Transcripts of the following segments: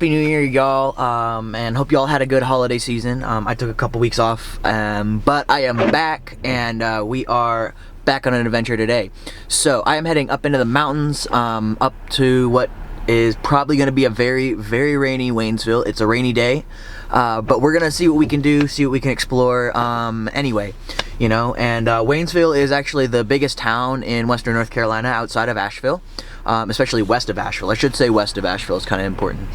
Happy New Year, y'all, and hope y'all had a good holiday season. I took a couple weeks off, but I am back, and we are back on an adventure today. So I am heading up into the mountains, up to what is probably going to be a very, very rainy Waynesville. It's a rainy day, but we're going to see what we can do, see what we can explore, anyway, you know. And Waynesville is actually the biggest town in western North Carolina outside of Asheville, especially west of Asheville. I should say west of Asheville is kind of important.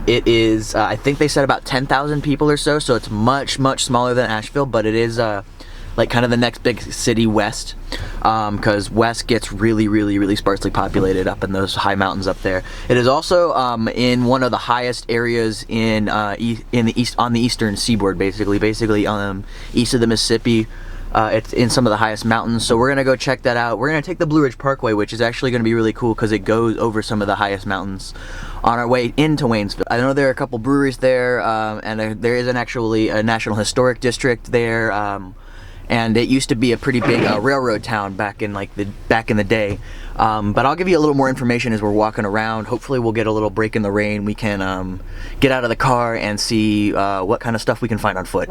It is, I think they said about 10,000 people or so, so it's much, much smaller than Asheville, but it is like kind of the next big city west, because west gets really, really, really sparsely populated up in those high mountains up there. It is also in one of the highest areas in the east, on the eastern seaboard, basically east of the Mississippi. It's in some of the highest mountains, so we're gonna go check that out. We're gonna take the Blue Ridge Parkway, which is actually gonna be really cool because it goes over some of the highest mountains on our way into Waynesville. I know there are a couple breweries there, and there is actually a National Historic District there. And it used to be a pretty big railroad town back in the day. But I'll give you a little more information as we're walking around. Hopefully we'll get a little break in the rain. We can get out of the car and see what kind of stuff we can find on foot.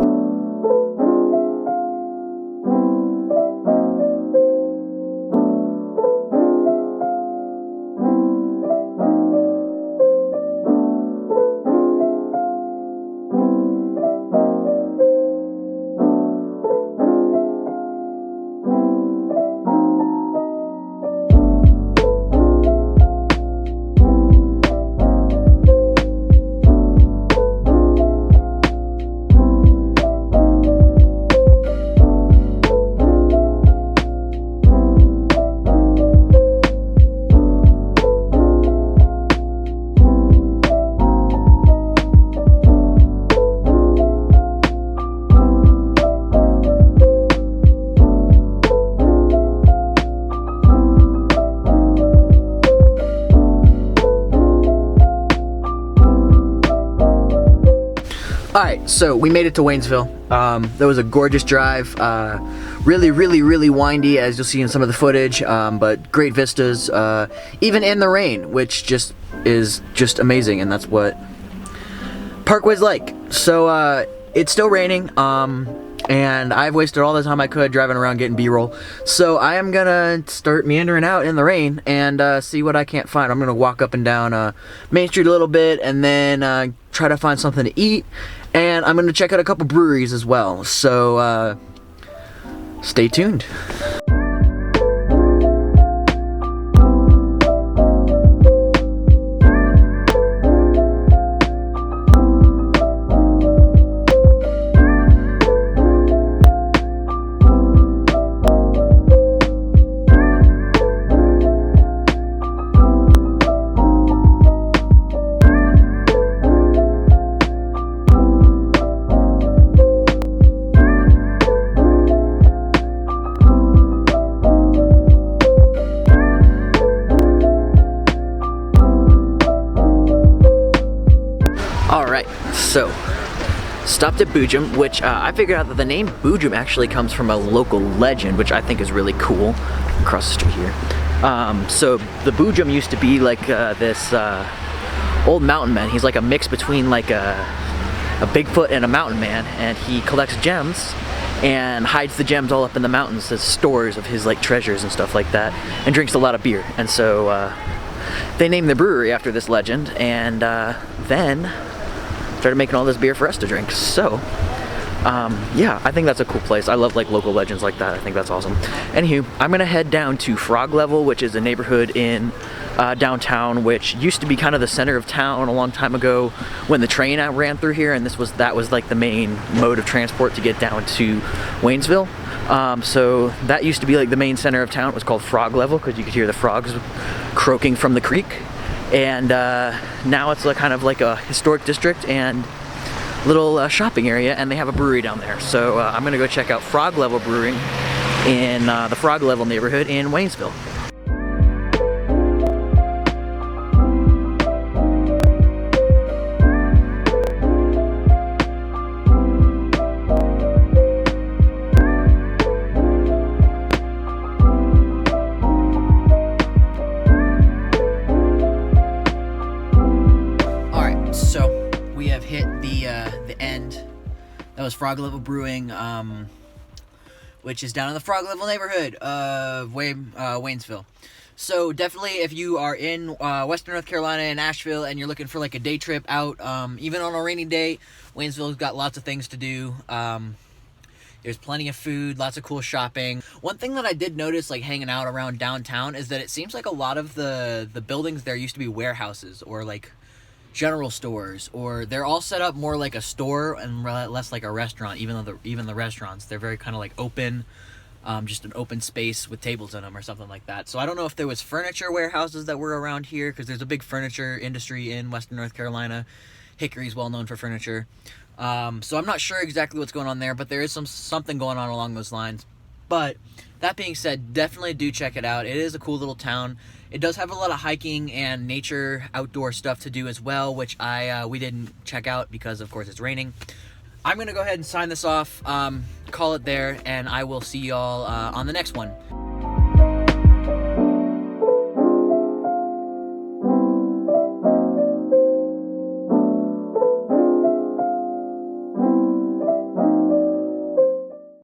Alright, so we made it to Waynesville. That was a gorgeous drive. Really, really, really windy, as you'll see in some of the footage, but great vistas, even in the rain, which is just amazing, and that's what Parkway's like. So it's still raining, and I've wasted all the time I could driving around getting B-roll. So I am gonna start meandering out in the rain and see what I can't find. I'm gonna walk up and down Main Street a little bit, and then try to find something to eat. And I'm gonna check out a couple breweries as well. So stay tuned. Alright, so stopped at Boojum, which I figured out that the name Boojum actually comes from a local legend, which I think is really cool. Across the street here. So the Boojum used to be like this old mountain man. He's like a mix between like a Bigfoot and a mountain man, and he collects gems and hides the gems all up in the mountains as stores of his like treasures and stuff like that, and drinks a lot of beer. And so they named the brewery after this legend, and then started making all this beer for us to drink. So yeah, I think that's a cool place. I love like local legends like that. I think that's awesome. Anywho, I'm gonna head down to Frog Level, which is a neighborhood in downtown, which used to be kind of the center of town a long time ago when the train ran through here, and that was like the main mode of transport to get down to Waynesville. So that used to be like the main center of town. It was called Frog Level because you could hear the frogs croaking from the creek. And now it's kind of like a historic district and little shopping area, and they have a brewery down there. So I'm gonna go check out Frog Level Brewing in the Frog Level neighborhood in Waynesville. we have hit the end. That was Frog Level Brewing, which is down in the Frog Level neighborhood of Waynesville. So definitely, if you are in Western North Carolina and Asheville, and you're looking for like a day trip out, even on a rainy day, Waynesville's got lots of things to do. There's plenty of food, lots of cool shopping. One thing that I did notice, like hanging out around downtown, is that it seems like a lot of the buildings there used to be warehouses or like general stores, or they're all set up more like a store and less like a restaurant. Even the restaurants, they're very kind of like open, just an open space with tables in them or something like that. So I don't know if there was furniture warehouses that were around here, because there's a big furniture industry in Western North Carolina. Hickory's well known for furniture. So I'm not sure exactly what's going on there, but there is something going on along those lines. But that being said, definitely do check it out. It is a cool little town. It does have a lot of hiking and nature, outdoor stuff to do as well, which we didn't check out because, of course, it's raining. I'm going to go ahead and sign this off, call it there, and I will see y'all on the next one.